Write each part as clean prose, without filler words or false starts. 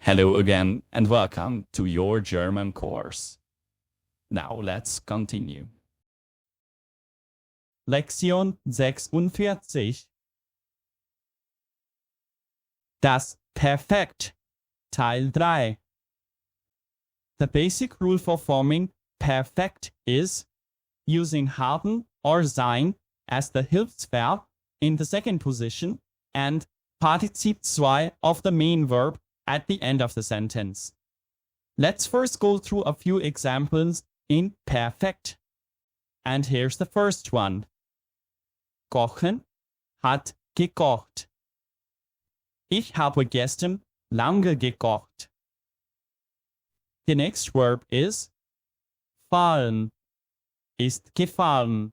Hello again and welcome to your German course. Now let's continue. Lektion 46. Das Perfekt, Teil 3. The basic rule for forming perfect is using haben or sein as the Hilfsverb in the second position and Partizip II of the main verb at the end of the sentence. Let's first go through a few examples in Perfekt. And here's the first one. Kochen, hat gekocht. Ich habe gestern lange gekocht. The next verb is fahren, ist gefahren.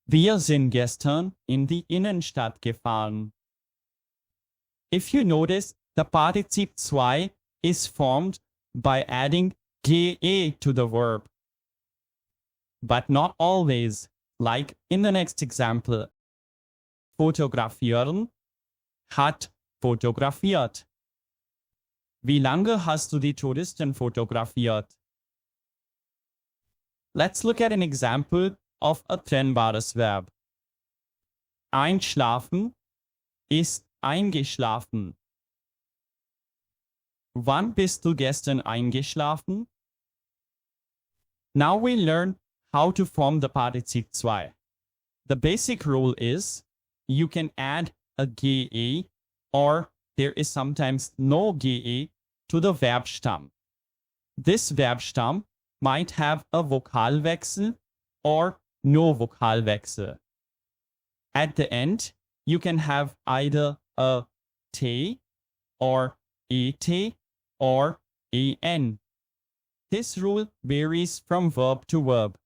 Wir sind gestern in die Innenstadt gefahren. If you notice, the Partizip II is formed by adding ge to the verb. But not always, like in the next example. Fotografieren, hat fotografiert. Wie lange hast du die Touristen fotografiert? Let's look at an example of a trennbares verb. Einschlafen ist eingeschlafen. Wann bist du gestern eingeschlafen? Now we learn how to form the Partizip II. The basic rule is you can add a ge or there is sometimes no ge to the Verbstamm. This Verbstamm might have a Vokalwechsel or no Vokalwechsel. At the end, you can have either a t or et or en. This rule varies from verb to verb.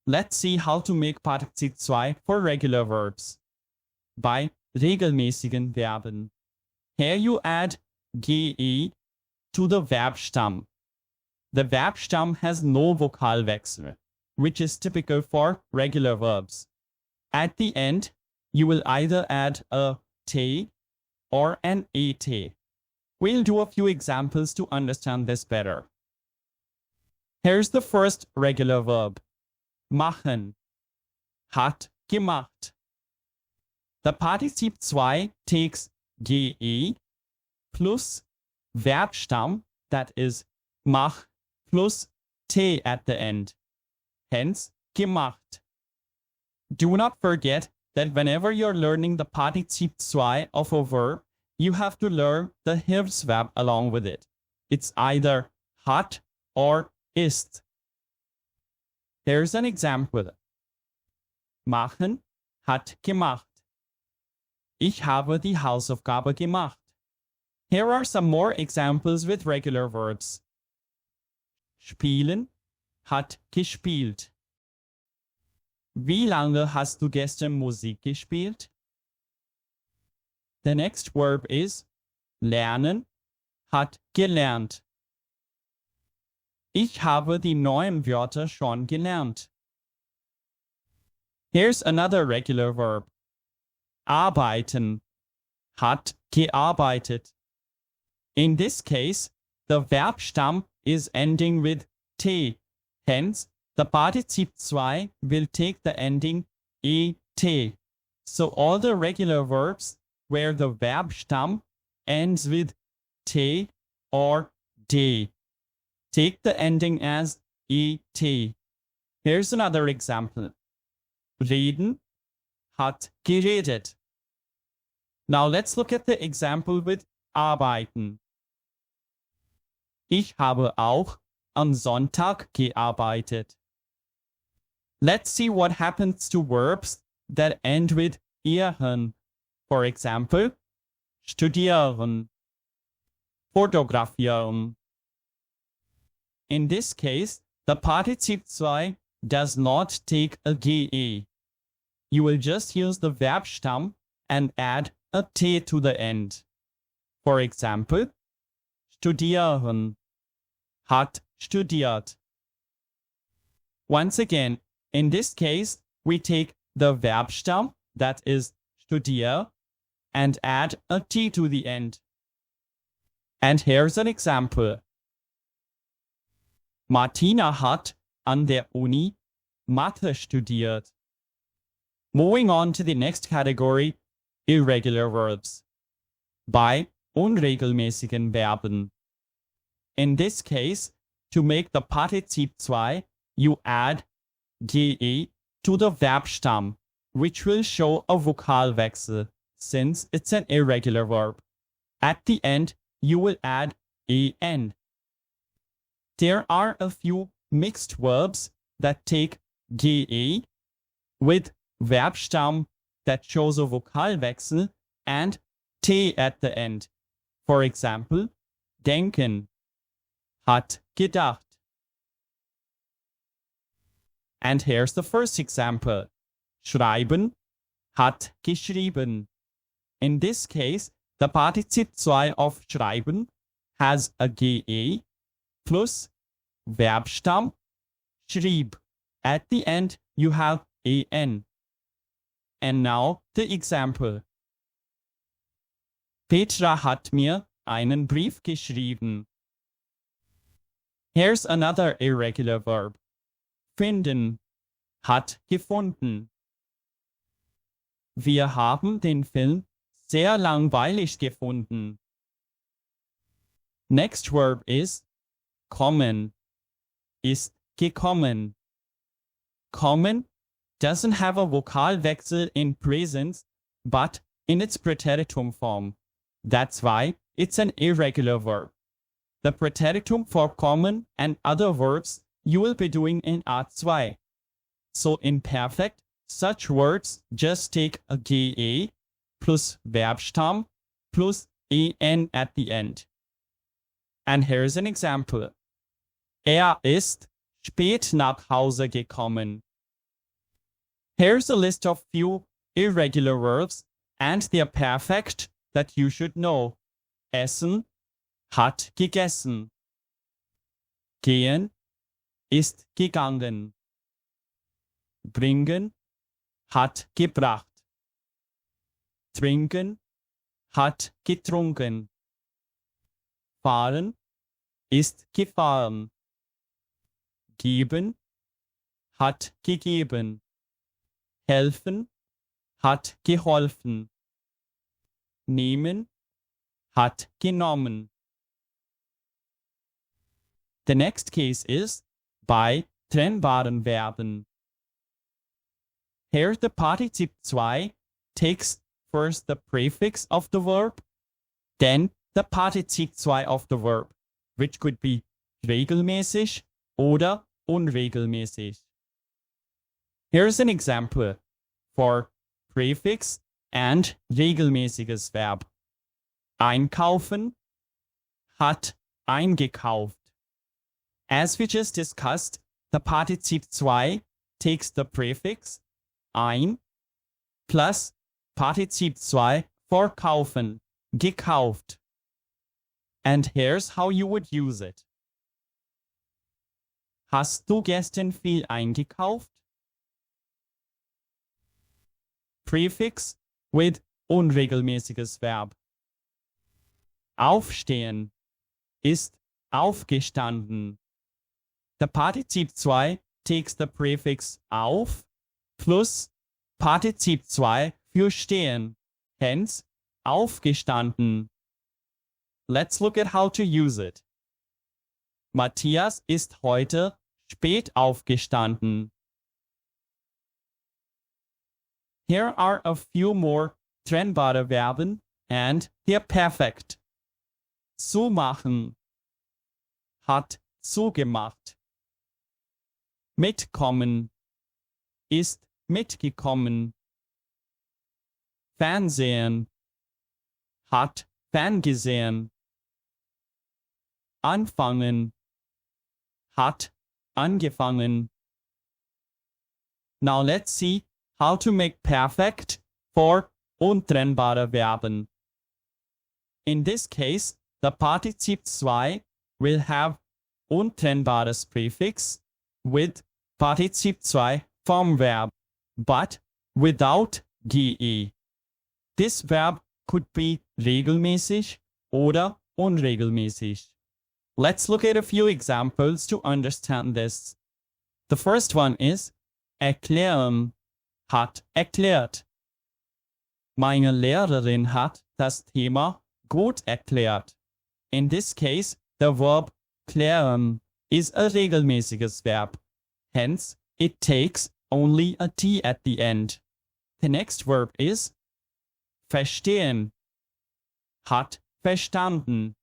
Let's see how to make Partizip II for regular verbs. Bei regelmäßigen Verben. Here you add ge to the Verbstamm. The Verbstamm has no Vokalwechsel, which is typical for regular verbs. At the end, you will either add a t or an et. We'll do a few examples to understand this better. Here's the first regular verb. Machen. Hat gemacht. The Partizip II takes ge plus Verbstamm, that is mach, plus t at the end. Hence, gemacht. Do not forget that whenever you're learning the Partizip II of a verb, you have to learn the Hilfsverb along with it. It's either hat or ist. Here's an example. Machen, hat gemacht. Ich habe die Hausaufgabe gemacht. Here are some more examples with regular verbs. Spielen, hat gespielt. Wie lange hast du gestern Musik gespielt? The next verb is lernen, hat gelernt. Ich habe die neuen Wörter schon gelernt. Here's another regular verb. Arbeiten, hat gearbeitet. In this case, the Verbstamm is ending with t. Hence, the Partizip II will take the ending et. So all the regular verbs where the Verbstamm ends with t or d take the ending as et. Here's another example. Reden, hat geredet. Now let's look at the example with arbeiten. Ich habe auch am Sonntag gearbeitet. Let's see what happens to verbs that end with ieren. For example, studieren, fotografieren. In this case, the Partizip II does not take a ge. You will just use the Verbstamm and add a t to the end. For example, studieren, hat studiert. Once again, in this case, we take the Verbstamm, that is studier, and add a t to the end. And here's an example. Martina hat an der Uni Mathe studiert. Moving on to the next category, irregular verbs. Bei unregelmäßigen Verben. In this case, to make the Partizip II, you add ge to the Verbstamm, which will show a Vokalwechsel, since it's an irregular verb. At the end, you will add en. There are a few mixed verbs that take ge with Verbstamm that shows a Vokalwechsel and t at the end. For example, denken, hat gedacht. And here's the first example. Schreiben, hat geschrieben. In this case, the Partizip II of schreiben has a ge plus Verbstamm, schrieb. At the end, you have en. And now the example. Petra hat mir einen Brief geschrieben. Here's another irregular verb. Finden, hat gefunden. Wir haben den Film sehr langweilig gefunden. Next verb is kommen, ist gekommen. Kommen doesn't have a Vokalwechsel in presence, but in its preteritum form. That's why it's an irregular verb. The preteritum for kommen and other verbs you will be doing in Art 2. So in Perfekt, such words just take a ge plus Verbstamm plus en at the end. And here's an example. Er ist spät nach Hause gekommen. Here's a list of few irregular verbs and their perfect that you should know. Essen, hat gegessen. Gehen, ist gegangen. Bringen, hat gebracht. Trinken, hat getrunken. Fahren, ist gefahren. Geben, hat gegeben. Helfen, hat geholfen. Nehmen, hat genommen. The next case is bei trennbaren Verben. Here the Partizip II takes first the prefix of the verb, then the Partizip II of the verb, which could be regelmäßig oder unregelmäßig. Here's an example for prefix and regelmäßiges Verb. Einkaufen, hat eingekauft. As we just discussed, the Partizip II takes the prefix ein plus Partizip II for kaufen, gekauft. And here's how you would use it. Hast du gestern viel eingekauft? Prefix with unregelmäßiges Verb. Aufstehen, ist aufgestanden. The Partizip II takes the prefix auf plus Partizip II für stehen, hence aufgestanden. Let's look at how to use it. Matthias ist heute spät aufgestanden. Here are a few more trennbare Verben and they're perfect. Zumachen, hat zugemacht. Mitkommen, ist mitgekommen. Fernsehen, hat ferngesehen. Anfangen, hat angefangen. Now let's see how to make perfect for untrennbare Verben. In this case, the Partizip II will have untrennbares prefix with Partizip II form verb, but without ge. This verb could be regelmäßig oder unregelmäßig. Let's look at a few examples to understand this. The first one is erklären, hat erklärt. Meine Lehrerin hat das Thema gut erklärt. In this case, the verb klären is a regelmäßiges verb. Hence, it takes only a T at the end. The next verb is verstehen. Hat verstanden.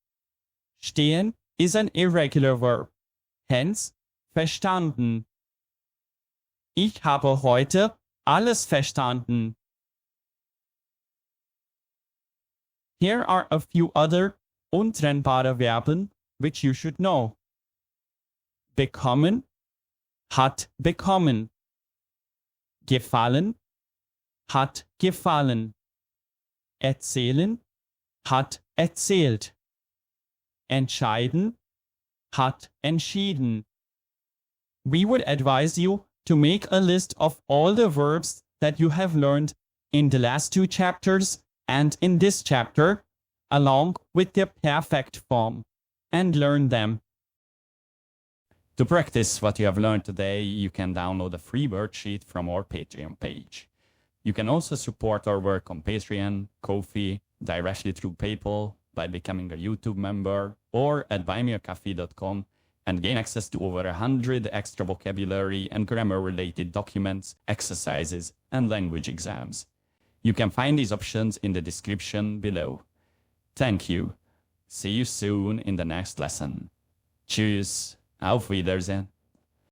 Stehen is an irregular verb. Hence, verstanden. Ich habe heute alles verstanden. Here are a few other untrennbare Verben which you should know. Bekommen, hat bekommen. Gefallen, hat gefallen. Erzählen, hat erzählt. Entscheiden, hat entschieden. We would advise you to make a list of all the verbs that you have learned in the last two chapters and in this chapter, along with their perfect form, and learn them. To practice what you have learned today, you can download a free worksheet from our Patreon page. You can also support our work on Patreon, Ko-fi, directly through PayPal, by becoming a YouTube member, or at buymeacoffee.com, and gain access to over 100 extra vocabulary and grammar-related documents, exercises, and language exams. You can find these options in the description below. Thank you. See you soon in the next lesson. Tschüss. Auf Wiedersehen.